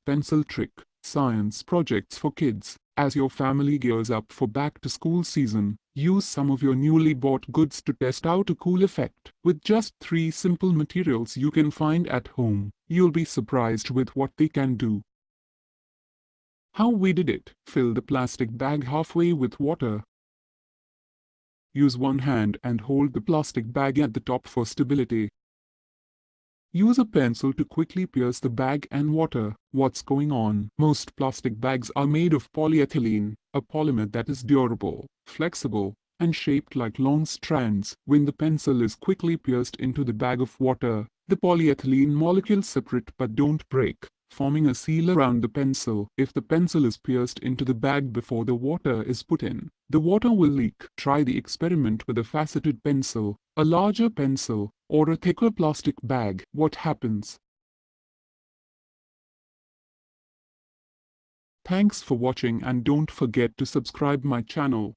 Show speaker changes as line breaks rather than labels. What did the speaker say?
pencil trick, science projects for kids. As your family gears up for back-to-school season, use some of your newly bought goods to test out a cool effect. With just 3 simple materials you can find at home, you'll be surprised with what they can do. How we did it: fill the plastic bag halfway with water. Use one hand and hold the plastic bag at the top for stability. Use a pencil to quickly pierce the bag and water. What's going on? Most plastic bags are made of polyethylene, a polymer that is durable, flexible, and shaped like long strands. When the pencil is quickly pierced into the bag of water, the polyethylene molecules separate but don't break, forming a seal around the pencil. If the pencil is pierced into the bag before the water is put in, the water will leak. Try the experiment with a faceted pencil, a larger pencil, or a thicker plastic bag. What happens? Thanks for watching and don't forget to subscribe my channel.